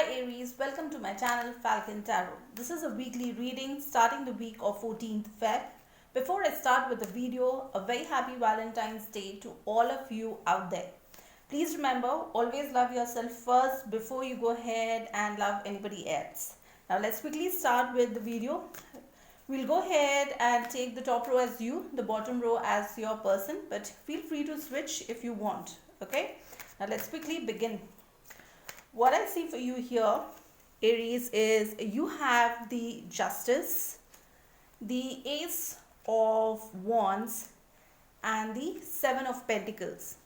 Hi Aries, welcome to my channel Falcon Tarot. This is a weekly reading starting the week of 14th Feb. Before I start with the video, a very happy Valentine's Day to all of you out there. Please remember, always love yourself first before you go ahead and love anybody else. Now let's quickly start with the video. We'll go ahead and take the top row as you, the bottom row as your person, but feel free to switch if you want. Okay, now let's quickly begin. What I see for you here, Aries, is you have the Justice, the Ace of Wands, and the Seven of Pentacles.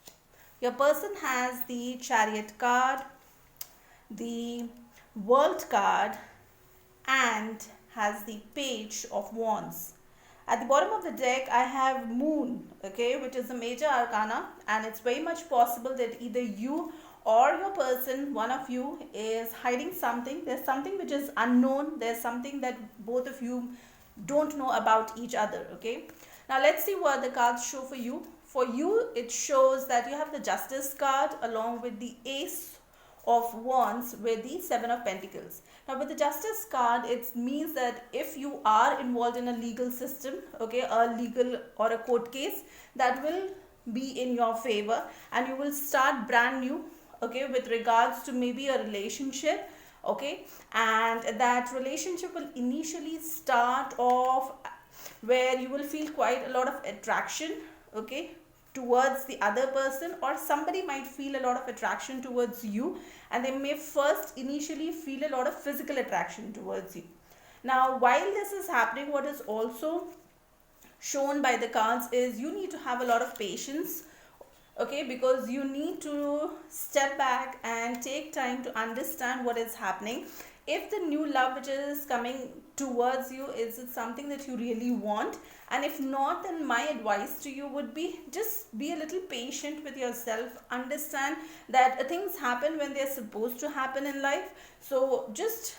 Your person has the Chariot card, the World card, and has the Page of Wands. At the bottom of the deck, I have Moon, okay, which is a major arcana, and it's very much possible that either you or your person, one of you, is hiding something. There's something which is unknown. There's something that both of you don't know about each other, okay? Now let's see what the cards show for you. For you, it shows that you have the Justice card along with the Ace of Wands with the Seven of Pentacles. Now with the Justice card, it means that if you are involved in a legal system, okay, a legal or a court case, that will be in your favor and you will start brand new, okay, with regards to maybe a relationship, okay, and that relationship will initially start off where you will feel quite a lot of attraction, okay, towards the other person, or somebody might feel a lot of attraction towards you and they may first initially feel a lot of physical attraction towards you. Now while this is happening, what is also shown by the cards is you need to have a lot of patience, okay, because you need to step back and take time to understand what is happening. If the new love which is coming towards you, is it something that you really want? And if not, then my advice to you would be just be a little patient with yourself. Understand that things happen when they're supposed to happen in life. So just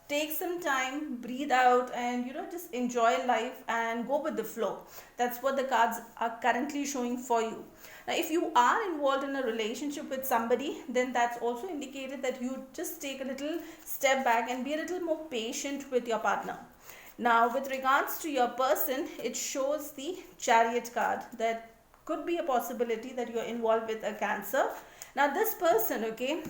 take some time, breathe out, and just enjoy life and go with the flow. That's what the cards are currently showing for you. Now if you are involved in a relationship with somebody, then that's also indicated that you just take a little step back and be a little more patient with your partner. Now with regards to your person, it shows the Chariot card. That could be a possibility that you're involved with a Cancer. Now this person, okay,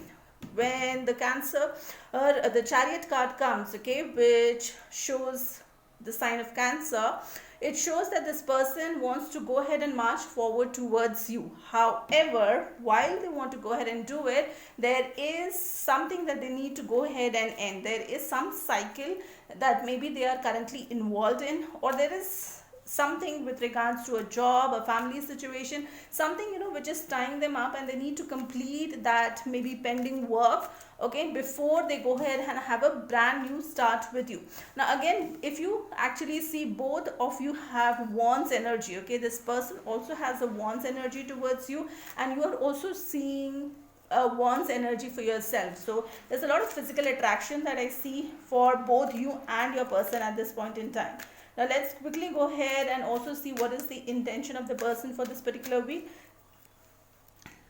when the Cancer or the Chariot card comes, okay, which shows the sign of Cancer, it shows that this person wants to go ahead and march forward towards you. However, while they want to go ahead and do it, there is something that they need to go ahead and end. There is some cycle that maybe they are currently involved in, or there is something with regards to a job, a family situation, something which is tying them up, and they need to complete that maybe pending work, okay, before they go ahead and have a brand new start with you. Now again, if you actually see, both of you have Wands energy, okay, this person also has a Wands energy towards you, and you are also seeing Wands energy for yourself. So there's a lot of physical attraction that I see for both you and your person at this point in time. Now let's quickly go ahead and also see what is the intention of the person for this particular week.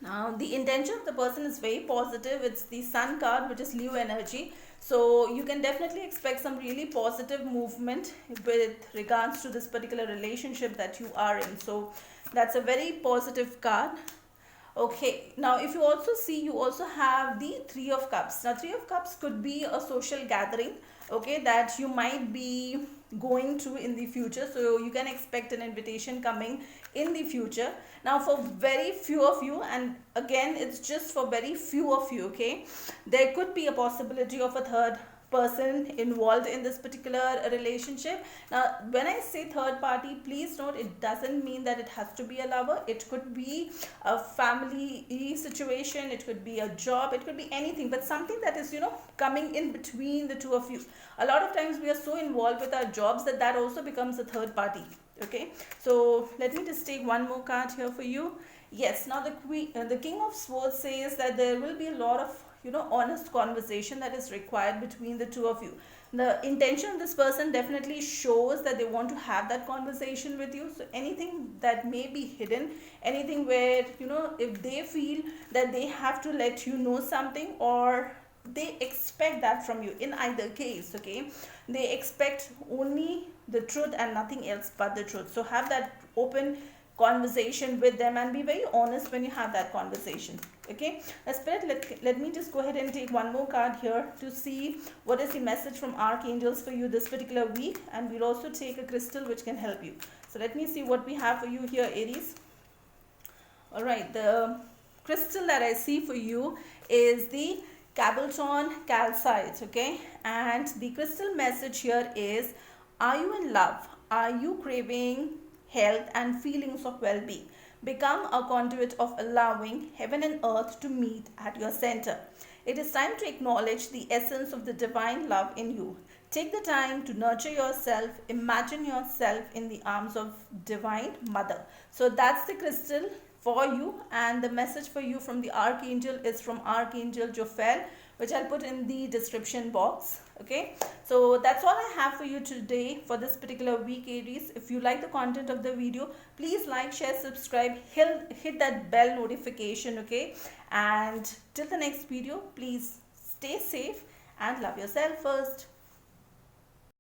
Now the intention of the person is very positive. It's the Sun card, which is Leo energy. So you can definitely expect some really positive movement with regards to this particular relationship that you are in. So that's a very positive card. Okay, now if you also see, you also have the Three of Cups. Now Three of Cups could be a social gathering, okay, that you might be going to in the future. So you can expect an invitation coming in the future. Now for very few of you, and again it's just for very few of you, okay, there could be a possibility of a third person involved in this particular relationship. Now when I say third party, please note, it doesn't mean that it has to be a lover. It could be a family situation, it could be a job, it could be anything, but something that is coming in between the two of you. A lot of times we are so involved with our jobs that also becomes a third party, okay. So let me just take one more card here for you. Yes, now the King of Swords says that there will be a lot of honest conversation that is required between the two of you. The intention of this person definitely shows that they want to have that conversation with you. So anything that may be hidden, anything where if they feel that they have to let you know something, or they expect that from you. In either case, okay, they expect only the truth and nothing else but the truth. So have that open conversation with them and be very honest when you have that conversation. Okay, Spirit, let me just go ahead and take one more card here to see what is the message from archangels for you this particular week, and we'll also take a crystal which can help you. So let me see what we have for you here, Aries. All right, the crystal that I see for you is the Cabochon calcite. Okay, and the crystal message here is, are you in love? Are you craving health and feelings of well-being? Become a conduit of allowing heaven and earth to meet at your center. It is time to acknowledge the essence of the divine love in you. Take the time to nurture yourself. Imagine yourself in the arms of Divine Mother. So that's the crystal for you, and the message for you from the archangel is from Archangel Jophiel, which I'll put in the description box. Okay, so that's all I have for you today for this particular week, Aries. If you like the content of the video, please like, share, subscribe, hit that bell notification. Okay, and till the next video, please stay safe and love yourself first.